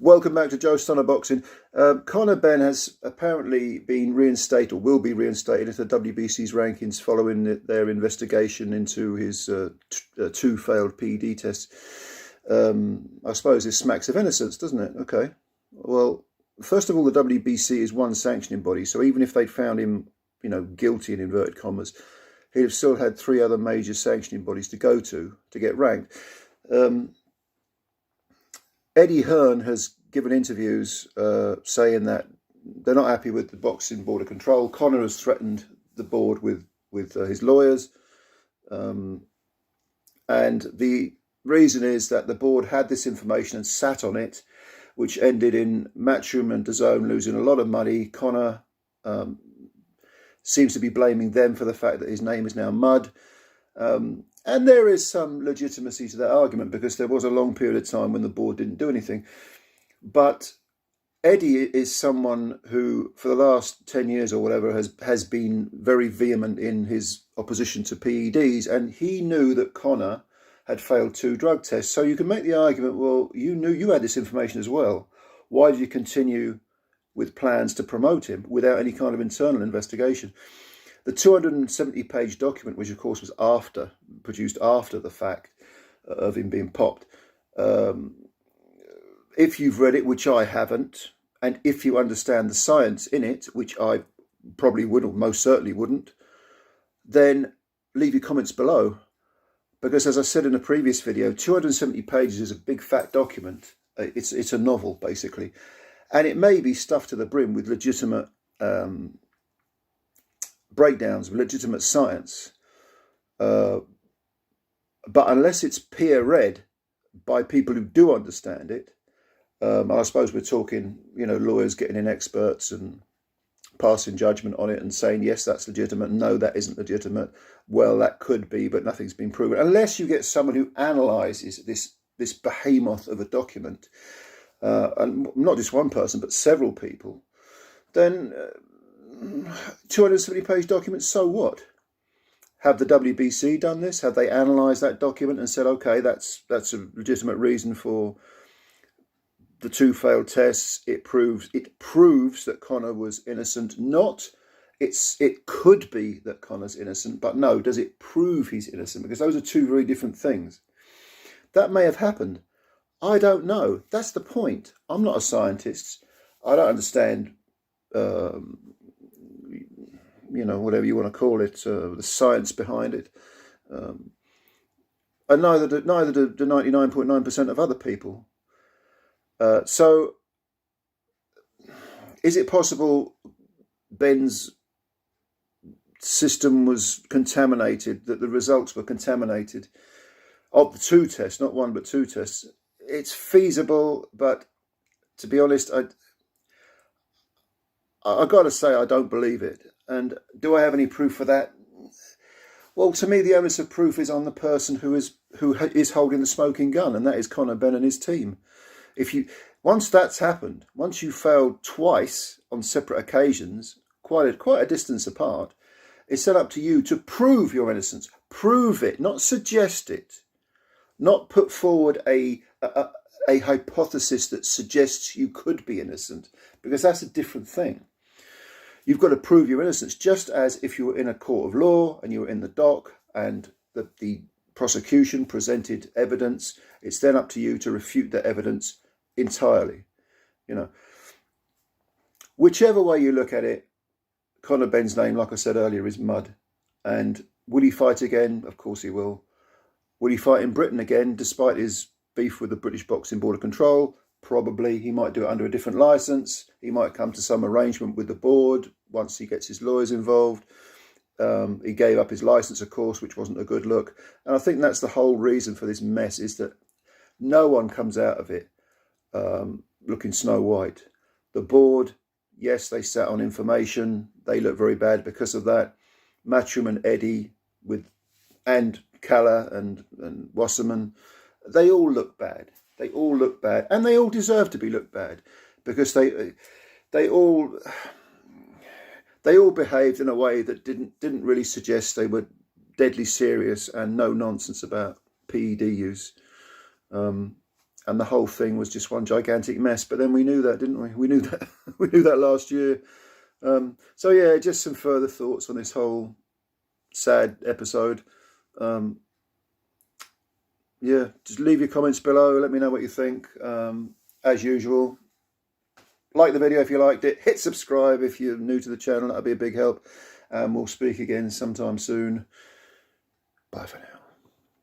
Welcome back to Joe Stunner Boxing. Conor Benn has apparently been reinstated, or will be reinstated, into the WBC's rankings following their investigation into his two failed PED tests. I suppose this smacks of innocence, doesn't it? Okay. Well, first of all, the WBC is one sanctioning body, so even if they'd found him, guilty in inverted commas, he'd have still had three other major sanctioning bodies to go to get ranked. Eddie Hearn has given interviews saying that they're not happy with the Boxing Board of Control. Conor has threatened the board with his lawyers. And the reason is that the board had this information and sat on it, which ended in Matchroom and DAZN losing a lot of money. Conor seems to be blaming them for the fact that his name is now mud. And there is some legitimacy to that argument, because there was a long period of time when the board didn't do anything. But Eddie is someone who, for the last 10 years or whatever, has been very vehement in his opposition to PEDs. And he knew that Conor had failed 2 drug tests. So you can make the argument, well, you knew you had this information as well. Why did you continue with plans to promote him without any kind of internal investigation? The 270-page document, which of course was produced after the fact of him being popped, if you've read it, which I haven't, and if you understand the science in it, which I probably would, or most certainly wouldn't, then leave your comments below. Because as I said in a previous video, 270 pages is a big fat document. It's a novel, basically. And it may be stuffed to the brim with legitimate breakdowns of legitimate science, but unless it's peer read by people who do understand it, I suppose we're talking, lawyers getting in experts and passing judgment on it and saying, yes, that's legitimate, no, that isn't legitimate, well, that could be, but nothing's been proven. Unless you get someone who analyses this behemoth of a document, and not just one person, but several people, then 270-page documents, so what? Have the WBC done this? Have they analysed that document and said, okay, that's a legitimate reason for the 2 failed tests? It proves that Conor was innocent. Not it could be that Conor's innocent, but no, does it prove he's innocent? Because those are 2 very different things. That may have happened. I don't know. That's the point. I'm not a scientist. I don't understand whatever you want to call it, the science behind it. And neither do 99.9% of other people. So, is it possible Ben's system was contaminated, that the results were contaminated of the 2 tests, not 1 but 2 tests? It's feasible, but to be honest, I got to say I don't believe it. And do I have any proof for that? Well, to me, the onus of proof is on the person who is holding the smoking gun, and that is Conor Benn and his team. Once that's happened, once you failed twice on separate occasions, quite a distance apart, it's then up to you to prove your innocence. Prove it, not suggest it, not put forward a hypothesis that suggests you could be innocent, because that's a different thing. You've got to prove your innocence, just as if you were in a court of law and you were in the dock and the prosecution presented evidence. It's then up to you to refute that evidence entirely. Whichever way you look at it, Conor Benn's name, like I said earlier, is mud. And will he fight again? Of course he will. Will he fight in Britain again, despite his beef with the British Boxing Board of Control? Probably. He might do it under a different licence. He might come to some arrangement with the board once he gets his lawyers involved. He gave up his licence, of course, which wasn't a good look. And I think that's the whole reason for this mess, is that no one comes out of it looking Snow White. The board, yes, they sat on information. They look very bad because of that. Matchroom and Eddie and Calla and Wasserman, they all look bad. They all look bad, and they all deserve to be looked bad, because they all behaved in a way that didn't really suggest they were deadly serious and no nonsense about PED use. and the whole thing was just one gigantic mess. But then we knew that, didn't we? We knew that. We knew that last year. So yeah, just some further thoughts on this whole sad episode. Yeah, just leave your comments below. Let me know what you think. As usual, like the video if you liked it. Hit subscribe if you're new to the channel. That'll be a big help. And we'll speak again sometime soon. Bye for now.